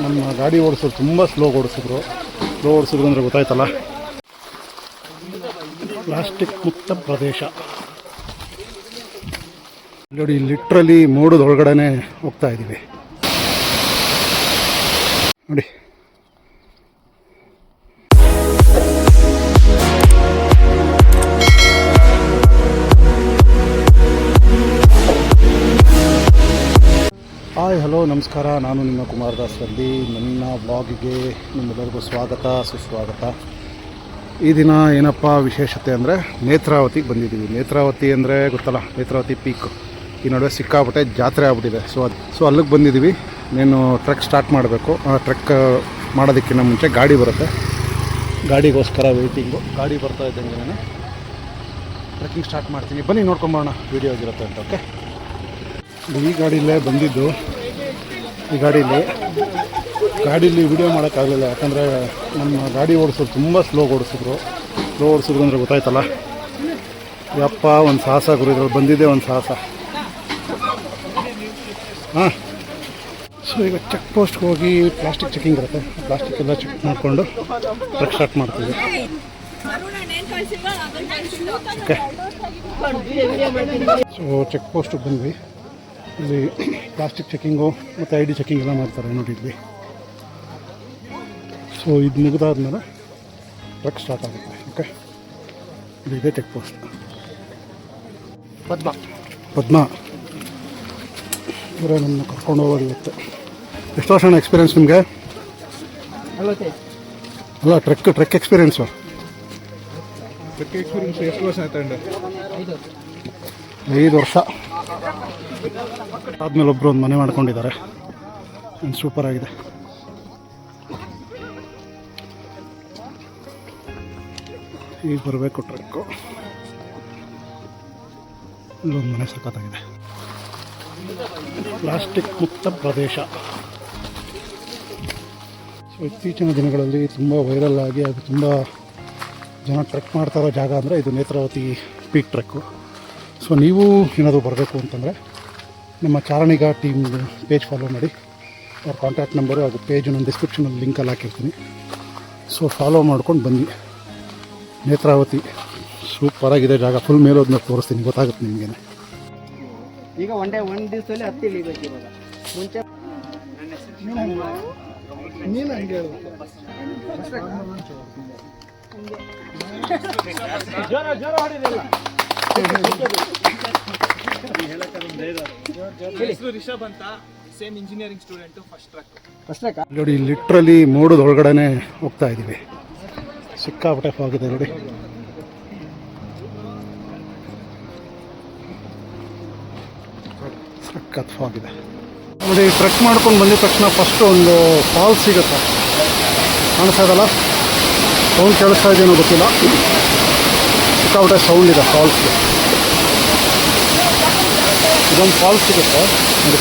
ನಮ್ಮ ಗಾಡಿ ಓಡಿಸೋದು ತುಂಬ ಸ್ಲೋ ಓಡಿಸಿದ್ರು ಅಂದರೆ ಗೊತ್ತಾಯ್ತಲ್ಲ. ಪ್ಲಾಸ್ಟಿಕ್ ಮುಕ್ತ ಪ್ರದೇಶ ನೋಡಿ, ಲಿಟ್ರಲಿ ಮೋಡದ ಒಳಗಡೆ ಹೋಗ್ತಾ ಇದ್ದೀವಿ ನೋಡಿ. ಹಾಯ್ ಹಲೋ ನಮಸ್ಕಾರ, ನಾನು ನಿಮ್ಮ ಕುಮಾರದಾಸ್ ಅಲ್ಲಿ. ನನ್ನ ಬ್ಲಾಗಿಗೆ ನಿಮ್ಮೆಲ್ಲರಿಗೂ ಸ್ವಾಗತ ಸುಸ್ವಾಗತ. ಈ ದಿನ ಏನಪ್ಪ ವಿಶೇಷತೆ ಅಂದರೆ ನೇತ್ರಾವತಿಗೆ ಬಂದಿದ್ದೀವಿ. ನೇತ್ರಾವತಿ ಅಂದರೆ ಗೊತ್ತಲ್ಲ, ನೇತ್ರಾವತಿ ಪೀಕ್. ಈ ನಡುವೆ ಸಿಕ್ಕಾಪಟ್ಟೆ ಜಾತ್ರೆ ಆಗ್ಬಿಟ್ಟಿದೆ. ಸೊ ಅಲ್ಲಿಗೆ ಬಂದಿದ್ದೀವಿ. నేను ಟ್ರೆಕ್ ಸ್ಟಾರ್ಟ್ ಮಾಡಬೇಕು. ಟ್ರೆಕ್ ಮಾಡೋದಕ್ಕಿಂತ ಮುಂಚೆ ಗಾಡಿ ಬರುತ್ತೆ, ಗಾಡಿಗೋಸ್ಕರ ವೆಯ್ಟಿಂಗು. ಗಾಡಿ ಬರ್ತಾ ಇದ್ದಂಗೆ ನಾನು ಟ್ರೆಕ್ಕಿಂಗ್ ಸ್ಟಾರ್ಟ್ ಮಾಡ್ತೀನಿ. ಬನ್ನಿ ನೋಡ್ಕೊಂಬೋಣ ವಿಡಿಯೋ ಆಗಿರುತ್ತೆ ಅಂತ. ಓಕೆ, ಈ ಗಾಡಿಲೇ ಬಂದಿದ್ದು. ಈ ಗಾಡೀಲಿ ವಿಡಿಯೋ ಮಾಡೋಕ್ಕಾಗಲಿಲ್ಲ, ಯಾಕಂದರೆ ನಮ್ಮ ಗಾಡಿ ಓಡಿಸೋದು ತುಂಬ ಸ್ಲೋ ಓಡಿಸಿದ್ರು ಅಂದರೆ ಗೊತ್ತಾಯ್ತಲ್ಲ. ಯಪ್ಪ, ಒಂದು ಸಾಹಸ ಗುರು, ಇದ್ರಲ್ಲಿ ಬಂದಿದ್ದೆ ಒಂದು ಸಾಹಸ. ಹಾಂ, ಸೊ ಈಗ ಚೆಕ್ ಪೋಸ್ಟ್ಗೆ ಹೋಗಿ ಪ್ಲಾಸ್ಟಿಕ್ ಚೆಕಿಂಗ್ ಇರುತ್ತೆ. ಪ್ಲಾಸ್ಟಿಕ್ ಎಲ್ಲ ಚೆಕ್ ಮಾಡಿಕೊಂಡು ಟ್ರೆಕ್ ಸ್ಟಾರ್ಟ್ ಮಾಡ್ತೀವಿ. ಓಕೆ, ಸೊ ಚೆಕ್ ಪೋಸ್ಟಿಗೆ ಬಂದ್ವಿ. ಇಲ್ಲಿ ಪ್ಲಾಸ್ಟಿಕ್ ಚೆಕಿಂಗು ಮತ್ತು ID ಚೆಕಿಂಗ್ ಎಲ್ಲ ಮಾಡ್ತಾರೆ ನೋಡಿ ಇಲ್ಲಿ. ಸೊ ಇದು ಮುಗಿದಾದ್ಮೇಲೆ ಟ್ರಕ್ ಸ್ಟಾರ್ಟ್ ಆಗುತ್ತೆ. ಓಕೆ, ಇದಿದೆ ಚೆಕ್ ಪೋಸ್ಟ್. ಪದ್ಮ ಇವರೇ ನಮ್ಮನ್ನು ಕರ್ಕೊಂಡು ಹೋಗೋದು ಇವತ್ತು. ಎಷ್ಟು ವರ್ಷ ಎಕ್ಸ್ಪೀರಿಯನ್ಸ್ ನಿಮಗೆ? ಅಲ್ಲ, ಟ್ರೆಕ್ ಎಕ್ಸ್ಪೀರಿಯನ್ಸು. ಎಷ್ಟು ವರ್ಷ ಆಯ್ತು? 5 ವರ್ಷ ಆದಮೇಲೆ ಒಬ್ಬರು ಒಂದು ಮನೆ ಮಾಡ್ಕೊಂಡಿದ್ದಾರೆ. ಸೂಪರ್ ಆಗಿದೆ. ಈಗ ಬರಬೇಕು ಟ್ರಕ್ಕು. ಇಲ್ಲೊಂದು ಮನೆ ಸಖತ್ತಾಗಿದೆ. ಪ್ಲಾಸ್ಟಿಕ್ ಮುಕ್ತ ಪ್ರದೇಶ. ಸೊ ಇತ್ತೀಚಿನ ದಿನಗಳಲ್ಲಿ ತುಂಬ ವೈರಲ್ ಆಗಿ ಅದು ತುಂಬ ಜನ ಟ್ರೆಕ್ ಮಾಡ್ತಾ ಇರೋ ಜಾಗ ಅಂದರೆ ಇದು ನೇತ್ರಾವತಿ ಪೀಕ್ ಟ್ರೆಕ್ಕು. ಸೊ ನೀವು ಏನಾದರೂ ಬರಬೇಕು ಅಂತಂದರೆ ನಮ್ಮ ಚಾರಣಿಗ ಟೀಮ್ ಪೇಜ್ ಫಾಲೋ ಮಾಡಿ. ಅವ್ರ ಕಾಂಟ್ಯಾಕ್ಟ್ ನಂಬರು ಹಾಗೂ ಪೇಜ್ ನಾನು ಡಿಸ್ಕ್ರಿಪ್ಷನಲ್ಲಿ ಲಿಂಕಲ್ಲಿ ಹಾಕಿರ್ತೀನಿ. ಸೊ ಫಾಲೋ ಮಾಡ್ಕೊಂಡು ಬನ್ನಿ. ನೇತ್ರಾವತಿ ಸೂಪರಾಗಿದೆ ಜಾಗ. ಫುಲ್ ಮೇಲೋದನ್ನ ತೋರಿಸ್ತೀನಿ, ಗೊತ್ತಾಗುತ್ತೆ ನಿಮಗೇನೆ. ಈಗ ಒಂದು ದಿವಸದಲ್ಲಿ 10 ಇಳಿಬೇಕು. ಇವಾಗ ಮುಂಚೆ ನೀನು ಹಂಗೆ ಹೇಳ್ಬೇಕು. ಜೋರ ಹೊಡಿದಿಲ್ಲ. ರಿಷಬ್ ಅಂತ, same engineering student. First trek ನೋಡಿ, ಲಿಟ್ರಲಿ ಮೋಡದ ಒಳಗಡೆ ಹೋಗ್ತಾ ಇದ್ದೀವಿ. ಸಿಕ್ಕಾಪಟ್ಟೆ ಫಾಗ್ ಇದೆ ನೋಡಿ. ಸಖತ್ ಫಾಗ್ ಇದೆ ನೋಡಿ. ಟ್ರೆಕ್ ಮಾಡ್ಕೊಂಡು ಬಂದಿದ ತಕ್ಷಣ ಫಸ್ಟು ಒಂದು ಫಾಲ್ಸ್ ಸಿಗುತ್ತೆ. ಕಾಣಿಸ್ತಾ ಇದಲ್ಲ, ಸೌಂಡ್ ಕೇಳಿಸ್ತಾ ಇದೆಯೋ ಗೊತ್ತಿಲ್ಲ. ಸಿಕ್ಕಾಪಟ್ಟೆ ಸೌಂಡ್ ಇದೆ ಫಾಲ್ಸ್ಗೆ. ಇದೊಂದು ಫಾಲ್ಸ್ ಸಿಗುತ್ತೆ ನೋಡಿ.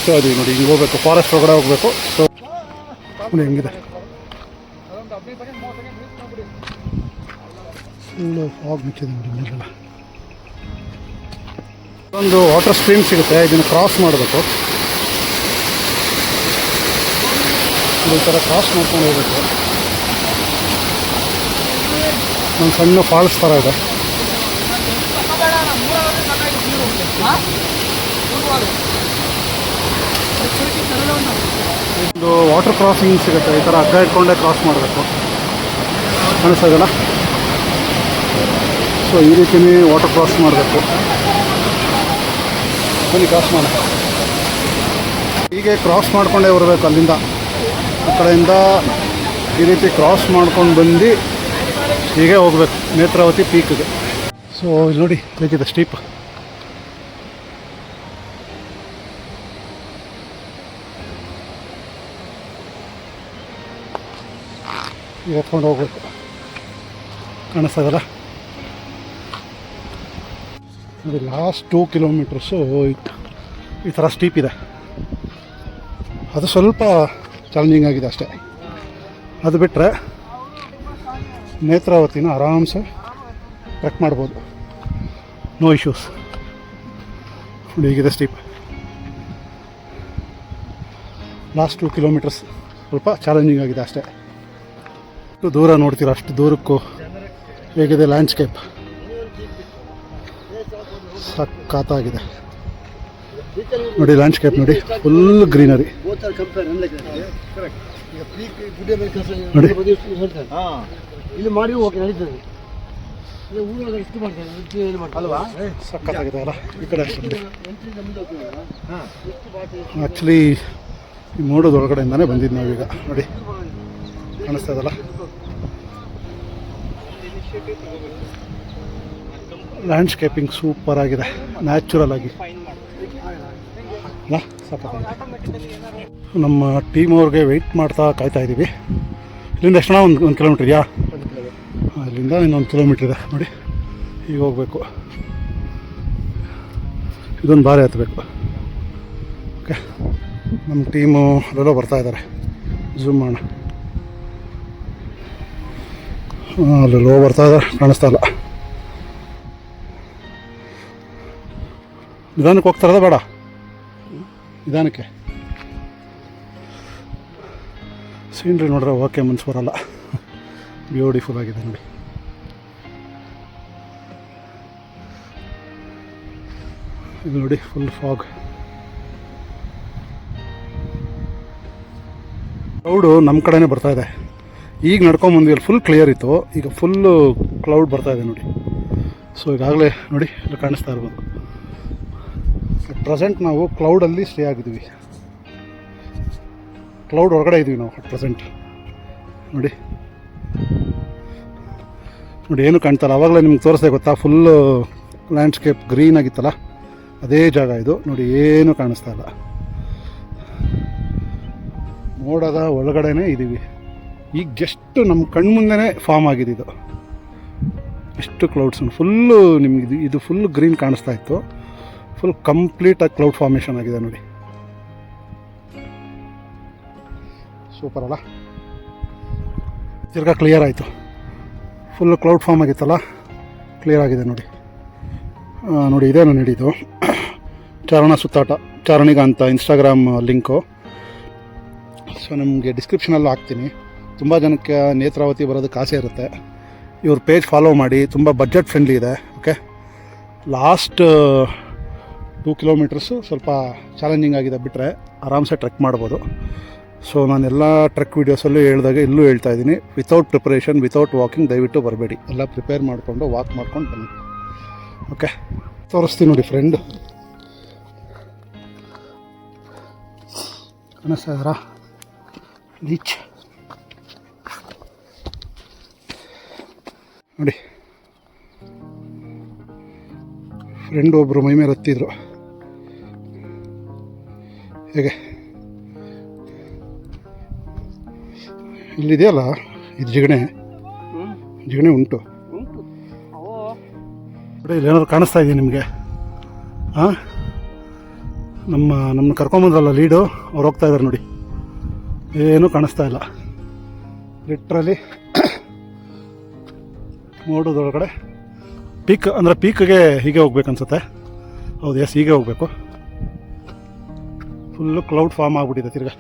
ಸೊ ಅದು ನೋಡಿ, ಹಿಂಗೆ ಹೋಗ್ಬೇಕು, ಫಾರೆಸ್ಟ್ ಒಳಗಡೆ ಹೋಗ್ಬೇಕು. ಸೊ ನೋಡಿ ಹೆಂಗಿದೆ, ಫುಲ್ಲು ಫಾಗ್ ಮುಚ್ಚಿದೆ ನೋಡಿ ಮೇಲೆಲ್ಲ. ಒಂದು ವಾಟರ್ ಸ್ಟ್ರೀಮ್ ಸಿಗುತ್ತೆ, ಇದನ್ನು ಕ್ರಾಸ್ ಮಾಡಬೇಕು. ಈ ಥರ ಕ್ರಾಸ್ ಮಾಡ್ಕೊಂಡು ಹೋಗ್ಬೇಕು. ಒಂದು ಸಣ್ಣ ಫಾಲ್ಸ್ ಥರ ಇದೆ. ಒಂದು ವಾಟರ್ ಕ್ರಾಸಿಂಗ್ ಸಿಗುತ್ತೆ. ಈ ಥರ ಹಗ್ಗ ಇಟ್ಕೊಂಡೇ ಕ್ರಾಸ್ ಮಾಡಬೇಕು. ಕಾಣಿಸ್ತಾಯಿದಲ್ಲ. ಸೊ ಈ ರೀತಿಯೇ ವಾಟರ್ ಕ್ರಾಸ್ ಮಾಡಬೇಕು. ಬನ್ನಿ ಕ್ರಾಸ್ ಮಾಡ. ಹೀಗೆ ಕ್ರಾಸ್ ಮಾಡ್ಕೊಂಡೇ ಬರಬೇಕು. ಅಲ್ಲಿಂದ ಆ ಕಡೆಯಿಂದ ಈ ರೀತಿ ಕ್ರಾಸ್ ಮಾಡ್ಕೊಂಡು ಬಂದು ಹೀಗೆ ಹೋಗ್ಬೇಕು ನೇತ್ರಾವತಿ ಪೀಕ್ಗೆ. ಸೊ ಇಲ್ಲಿ ನೋಡಿ ಹೇಗಿದೆ ಸ್ಟೀಪ್. ಈಗ ಎತ್ಕೊಂಡು ಹೋಗ್ಬೇಕು. ಕಾಣಿಸ್ತದಲ್ಲ ನೋಡಿ, ಲಾಸ್ಟ್ 2 ಕಿಲೋಮೀಟರ್ಸು ಈ ಥರ ಸ್ಟೀಪ್ ಇದೆ. ಅದು ಸ್ವಲ್ಪ ಚಾಲೆಂಜಿಂಗ್ ಆಗಿದೆ ಅಷ್ಟೇ. ಅದು ಬಿಟ್ಟರೆ ನೇತ್ರಾವತಿನ ಆರಾಮ್ಸೆ ಟ್ರೆಕ್ ಮಾಡ್ಬೋದು, ನೋ ಇಶ್ಯೂಸ್. ನೋಡಿ ಹೀಗಿದೆ ಸ್ಟೀಪ್. ಲಾಸ್ಟ್ 2 ಕಿಲೋಮೀಟರ್ಸ್ ಸ್ವಲ್ಪ ಚಾಲೆಂಜಿಂಗ್ ಆಗಿದೆ ಅಷ್ಟೇ. ಅಷ್ಟು ದೂರ ನೋಡ್ತೀರಾ, ಅಷ್ಟು ದೂರಕ್ಕೂ ಹೇಗಿದೆ ಲ್ಯಾಂಡ್ಸ್ಕೇಪ್, ಸಖತ್ತಾಗಿದೆ ನೋಡಿ. ಲ್ಯಾಂಡ್ಸ್ಕೇಪ್ ನೋಡಿ, ಫುಲ್ ಗ್ರೀನರಿ ನೋಡಿ. ಇಲ್ಲಿ ಮಾಡಿ ಓಕೆ ನಡೀತದೆ ಅಲ್ವಾ? ಸಖತ್ತಾಗಿದೆ ಅಲ್ಲ ಈ ಕಡೆ ಅಷ್ಟೇ. ಆ್ಯಕ್ಚುಲಿ ಈ ಮೋಡದ ಒಳಗಡೆಯಿಂದನೇ ಬಂದಿದ್ದು ನಾವೀಗ. ನೋಡಿ ಕಾಣಿಸ್ತಾ ಇದಲ್ಲ, ಲ್ಯಾಂಡ್ಸ್ಕೇಪಿಂಗ್ ಸೂಪರ್ ಆಗಿದೆ, ನ್ಯಾಚುರಲ್ ಆಗಿ ಅಲ್ಲ, ಸಖತ್ತಾಗಿದೆ. ನಮ್ಮ ಟೀಮ್ ಅವ್ರಿಗೆ ವೆಯ್ಟ್ ಮಾಡ್ತಾ ಕಾಯ್ತಾ ಇದ್ದೀವಿ. ಇಲ್ಲಿಂದ ಎಷ್ಟೋ ಒಂದು ಕಿಲೋಮೀಟ್ರ್ ಇದೆಯಾ? ಇಲ್ಲಿಂದ ಇನ್ನೊಂದು ಕಿಲೋಮೀಟ್ರ್ ಇದೆ ನೋಡಿ. ಈಗ ಹೋಗಬೇಕು, ಇದೊಂದು ಬಾರಿ ಹತ್ತಬೇಕು. ಓಕೆ, ನಮ್ಮ ಟೀಮು ಅಲ್ಲೆಲ್ಲೋ ಬರ್ತಾ ಇದ್ದಾರೆ, ಝೂಮ್ ಮಾಡೋಣ. ಅಲ್ಲೆಲ್ಲೋ ಬರ್ತಾ ಇದ್ದಾರೆ, ಕಾಣಿಸ್ತಾ ಇಲ್ಲ. ನಿಧಾನಕ್ಕೆ ಹೋಗ್ತಾರದ ಬೇಡ? ನಿಧಾನಕ್ಕೆ. ಸೀನ್ರಿ ನೋಡ್ರೆ ಓಕೆ, ಮನ್ಸು ಬರಲ್ಲ. ಬ್ಯೂಟಿಫುಲ್ ಆಗಿದೆ ನೋಡಿ. ಇದು ನೋಡಿ ಫುಲ್ ಫಾಗ್. ಕ್ಲೌಡು ನಮ್ಮ ಕಡೆನೇ ಬರ್ತಾ ಇದೆ. ಈಗ ನಡ್ಕೊಂಬಂದ್ವಿ, ಅಲ್ಲಿ ಫುಲ್ ಕ್ಲಿಯರ್ ಇತ್ತು, ಈಗ ಫುಲ್ಲು ಕ್ಲೌಡ್ ಬರ್ತಾ ಇದೆ ನೋಡಿ. ಸೊ ಈಗಾಗಲೇ ನೋಡಿ ಇಲ್ಲಿ ಕಾಣಿಸ್ತಾ ಇರ್ಬೋದು. ಅಟ್ ಪ್ರೆಸೆಂಟ್ ನಾವು ಕ್ಲೌಡಲ್ಲಿ ಸ್ಟೇ ಆಗಿದ್ದೀವಿ, ಕ್ಲೌಡ್ ಹೊರಗಡೆ ಇದ್ದೀವಿ ನಾವು ಅಟ್ ಪ್ರೆಸೆಂಟ್. ನೋಡಿ ನೋಡಿ ಏನು ಕಾಣ್ತಲ್ಲ, ಆವಾಗಲೇ ನಿಮ್ಗೆ ತೋರಿಸ್ದೆ ಗೊತ್ತಾ, ಫುಲ್ಲು ಲ್ಯಾಂಡ್ಸ್ಕೇಪ್ ಗ್ರೀನ್ ಆಗಿತ್ತಲ್ಲ, ಅದೇ ಜಾಗ ಇದು ನೋಡಿ. ಏನು ಕಾಣಿಸ್ತಾ ಇಲ್ಲ, ಮೋಡದ ಒಳಗಡೆನೇ ಇದ್ದೀವಿ. ಈಗ ಜಸ್ಟ್ ನಮ್ಮ ಕಣ್ಮುಂದೆನೇ ಫಾರ್ಮ್ ಆಗಿದೆ ಇದು. ಎಷ್ಟು ಕ್ಲೌಡ್ಸ್ ಫುಲ್ಲು ನಿಮ್ಗೆ ಇದು ಫುಲ್ ಗ್ರೀನ್ ಕಾಣಿಸ್ತಾ ಇತ್ತು, ಫುಲ್ ಕಂಪ್ಲೀಟಾಗಿ ಕ್ಲೌಡ್ ಫಾರ್ಮೇಷನ್ ಆಗಿದೆ ನೋಡಿ. ಸೂಪರ್ ಅಲ್ಲ? ತಿರ್ಗಾ ಕ್ಲಿಯರ್ ಆಯಿತು, ಫುಲ್ ಕ್ಲೌಡ್ ಫಾರ್ಮ್ ಆಗಿತ್ತಲ್ಲ, ಕ್ಲಿಯರ್ ಆಗಿದೆ ನೋಡಿ. ನೋಡಿ ಇದೇನು ನಡೀತು ಚಾರಣ ಸುತ್ತಾಟ, ಚಾರಣಿಗ ಅಂತ ಇನ್ಸ್ಟಾಗ್ರಾಮ್ ಲಿಂಕು. ಸೊ ನಮಗೆ ಡಿಸ್ಕ್ರಿಪ್ಷನಲ್ಲಿ ಹಾಕ್ತೀನಿ. ತುಂಬ ಜನಕ್ಕೆ ನೇತ್ರಾವತಿ ಬರೋದಕ್ಕೆ ಆಸೆ ಇರುತ್ತೆ, ಇವ್ರ ಪೇಜ್ ಫಾಲೋ ಮಾಡಿ, ತುಂಬ ಬಜೆಟ್ ಫ್ರೆಂಡ್ಲಿ ಇದೆ. ಓಕೆ, ಲಾಸ್ಟ್ 2 ಕಿಲೋಮೀಟರ್ಸು ಸ್ವಲ್ಪ ಚಾಲೆಂಜಿಂಗ್ ಆಗಿದೆ, ಬಿಟ್ಟರೆ ಆರಾಮ್ಸೆ ಟ್ರೆಕ್ ಮಾಡ್ಬೋದು. ಸೊ ನಾನೆಲ್ಲ ಟ್ರೆಕ್ ವೀಡಿಯೋಸಲ್ಲೂ ಹೇಳಿದಾಗ ಇಲ್ಲೂ ಹೇಳ್ತಾ ಇದ್ದೀನಿ, ವಿತೌಟ್ ಪ್ರಿಪ್ರೇಷನ್, ವಿತೌಟ್ ವಾಕಿಂಗ್ ದಯವಿಟ್ಟು ಬರಬೇಡಿ, ಎಲ್ಲ ಪ್ರಿಪೇರ್ ಮಾಡಿಕೊಂಡು ವಾಕ್ ಮಾಡ್ಕೊಂಡು ಬನ್ನಿ. ಓಕೆ, ತೋರಿಸ್ತೀನಿ ನೋಡಿ ಫ್ರೆಂಡು. ಕಾಣಿಸ್ತಾ ಇದ್ದಾರಾ ಬೀಚ್ ನೋಡಿ. ಫ್ರೆಂಡ್ ಒಬ್ಬರು ಮೈ ಮೇಲೆ ಹತ್ತಿದ್ರು, ಹೇಗೆ ಇಲ್ಲಿದೆಯಲ್ಲ ಇದು ಜಿಗಣೆ ಉಂಟು ನೋಡಿ. ಇಲ್ಲೇನಾದ್ರು ಕಾಣಿಸ್ತಾ ಇದೆಯಾ ನಿಮಗೆ? ಹಾಂ, ನಮ್ಮ ಕರ್ಕೊಂಬಂದ್ರಲ್ಲ ಲೀಡು, ಅವ್ರು ಹೋಗ್ತಾ ಇದ್ದಾರೆ ನೋಡಿ. ಏನೂ ಕಾಣಿಸ್ತಾ ಇಲ್ಲ, ಲಿಟ್ರಲಿ ಮೋಡದೊಳಗಡೆ. ಪೀಕ್ ಅಂದರೆ ಪೀಕ್ಗೆ ಹೀಗೆ ಹೋಗ್ಬೇಕನ್ಸುತ್ತೆ. ಹೌದು, ಎಸ್, ಹೀಗೆ ಹೋಗಬೇಕು. ಫುಲ್ಲು ಕ್ಲೌಡ್ ಫಾರ್ಮ್ ಆಗಿಬಿಟ್ಟಿದೆ ತಿರ್ಗಾ.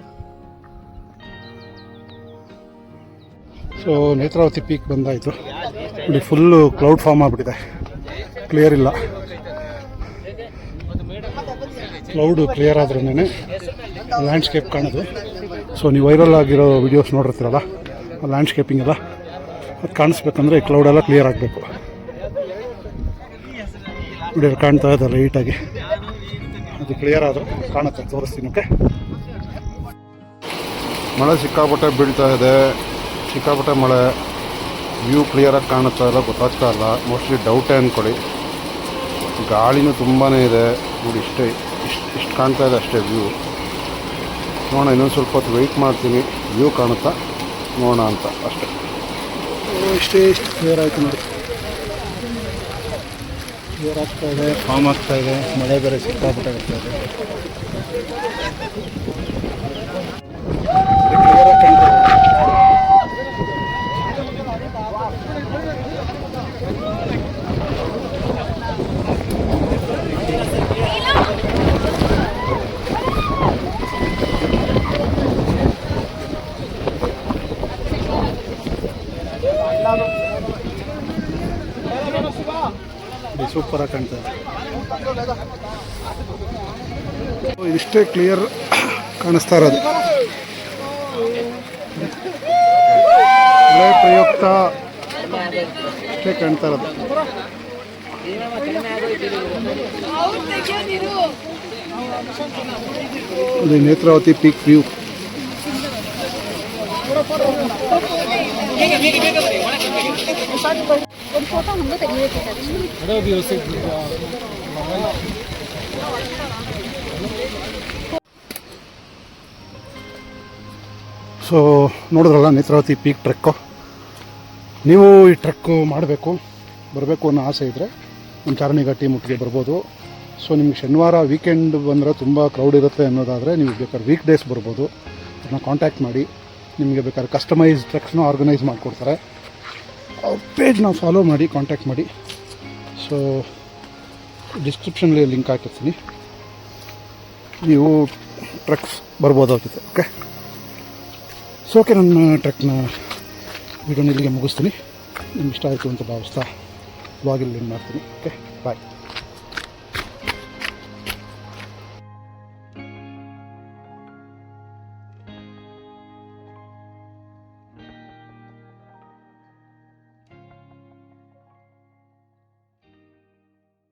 ಸೊ ನೇತ್ರಾವತಿ ಪೀಕ್ ಬಂದಾಯಿತು ನೋಡಿ, ಫುಲ್ಲು ಕ್ಲೌಡ್ ಫಾರ್ಮ್ ಆಗಿಬಿಟ್ಟಿದೆ, ಕ್ಲಿಯರ್ ಇಲ್ಲ. ಕ್ಲೌಡು ಕ್ಲಿಯರ್ ಆದ್ರೇ ಲ್ಯಾಂಡ್ಸ್ಕೇಪ್ ಕಾಣೋದು. ಸೊ ನೀವು ವೈರಲ್ ಆಗಿರೋ ವೀಡಿಯೋಸ್ ನೋಡಿರ್ತೀರಲ್ಲ, ಲ್ಯಾಂಡ್ಸ್ಕೇಪಿಂಗ್ ಎಲ್ಲ ಅದು ಕಾಣಿಸ್ಬೇಕಂದ್ರೆ ಈ ಕ್ಲೌಡೆಲ್ಲ ಕ್ಲಿಯರ್ ಆಗಬೇಕು ನೋಡಿ. ಅಲ್ಲಿ ಕಾಣ್ತಾ ಇದೆ ಲೈಟಾಗಿ, ಅದು ಕ್ಲಿಯರ್ ಆದರೆ ಕಾಣುತ್ತೆ, ತೋರಿಸ್ತೀನಿ. ಓಕೆ, ಮಳೆ ಸಿಕ್ಕಾಪಟ್ಟೆ ಬೀಳ್ತಾ ಇದೆ, ಸಿಕ್ಕಾಪಟ್ಟೆ ಮಳೆ. ವ್ಯೂ ಕ್ಲಿಯರಾಗಿ ಕಾಣುತ್ತಾ ಇಲ್ಲ, ಗೊತ್ತಾಗ್ತಾ ಇಲ್ಲ. ಮೋಸ್ಟ್ಲಿ ಡೌಟೇ ಅಂದ್ಕೊಳ್ಳಿ. ಗಾಳಿನೂ ತುಂಬಾ ಇದೆ ನೋಡಿ. ಇಷ್ಟು ಕಾಣ್ತಾ ಇದೆ ಅಷ್ಟೇ ವ್ಯೂ. ನೋಡೋಣ, ಇನ್ನೊಂದು ಸ್ವಲ್ಪ ಹೊತ್ತು ವೆಯ್ಟ್ ಮಾಡ್ತೀನಿ, ವ್ಯೂ ಕಾಣುತ್ತಾ ನೋಡೋಣ ಅಂತ ಅಷ್ಟೇ. ಇಷ್ಟು ಕ್ಲಿಯರ್ ಆಯಿತು ನೋಡಿ, ಕ್ಲಿಯರ್ ಆಗ್ತಾ ಇದೆ, ಫಾರ್ಮ್ ಆಗ್ತಾ ಇದೆ. ಮಳೆ ಬೇರೆ ಸಿಕ್ಕಾಪಟ್ಟೆ ಆಗ್ತಾ ಇದೆ. ಕ್ಲಿಯರಾಗಿ ಕಾಣ್ತಾ ಇದೆ. ಸೂಪರಾಗಿ ಕಾಣ್ತದೆ. ಇಷ್ಟೇ ಕ್ಲಿಯರ್ ಕಾಣಿಸ್ತಾ ಇರೋದು. ಮಳೆ ಪ್ರಯುಕ್ತ ಇಷ್ಟೇ ಕಾಣ್ತಾ ಇರೋದು. ಇದು ನೇತ್ರಾವತಿ ಪೀಕ್ ವ್ಯೂ. ಸೊ ನೋಡಿದ್ರಲ್ಲ ನೇತ್ರಾವತಿ ಪೀಕ್ ಟ್ರೆಕ್ಕು. ನೀವು ಈ ಟ್ರೆಕ್ಕು ಮಾಡಬೇಕು, ಬರಬೇಕು ಅನ್ನೋ ಆಸೆ ಇದ್ದರೆ ನಮ್ಮ ಚಾರಣಿಘಾಟಿ ಮುಟ್ಟಿಗೆ ಬರ್ಬೋದು. ಸೊ ನಿಮ್ಗೆ ಶನಿವಾರ ವೀಕೆಂಡ್ ಬಂದರೆ ತುಂಬ ಕ್ರೌಡ್ ಇರುತ್ತೆ ಅನ್ನೋದಾದರೆ ನೀವು ಬೇಕಾದ್ರೆ ವೀಕ್ ಡೇಸ್ ಬರ್ಬೋದು. ಅದನ್ನ ಕಾಂಟ್ಯಾಕ್ಟ್ ಮಾಡಿ, ನಿಮಗೆ ಬೇಕಾದ್ರೆ ಕಸ್ಟಮೈಸ್ ಟ್ರೆಕ್ಸ್ನೂ ಆರ್ಗನೈಸ್ ಮಾಡಿಕೊಡ್ತಾರೆ. ಅವ್ರ ಪೇಜ್ನ ಫಾಲೋ ಮಾಡಿ, ಕಾಂಟ್ಯಾಕ್ಟ್ ಮಾಡಿ. ಸೊ ಡಿಸ್ಕ್ರಿಪ್ಷನಲ್ಲಿ ಲಿಂಕ್ ಹಾಕಿರ್ತೀನಿ, ನೀವು ಟ್ರೆಕ್ಸ್ ಬರ್ಬೋದಾಗುತ್ತೆ. ಓಕೆ, ಸೊ ಓಕೆ, ನನ್ನ ಟ್ರೆಕ್ನ ವೀಡಿಯೋನ ಇಲ್ಲಿಗೆ ಮುಗಿಸ್ತೀನಿ. ನಿಮ್ಗೆ ಇಷ್ಟ ಆಯಿತು ಅಂತ ಭಾವಿಸ್ತಾ ವ್ಲಾಗ್ ಇಲ್ಲಿ ಮಾಡ್ತೀನಿ. ಓಕೆ, ಬಾಯ್.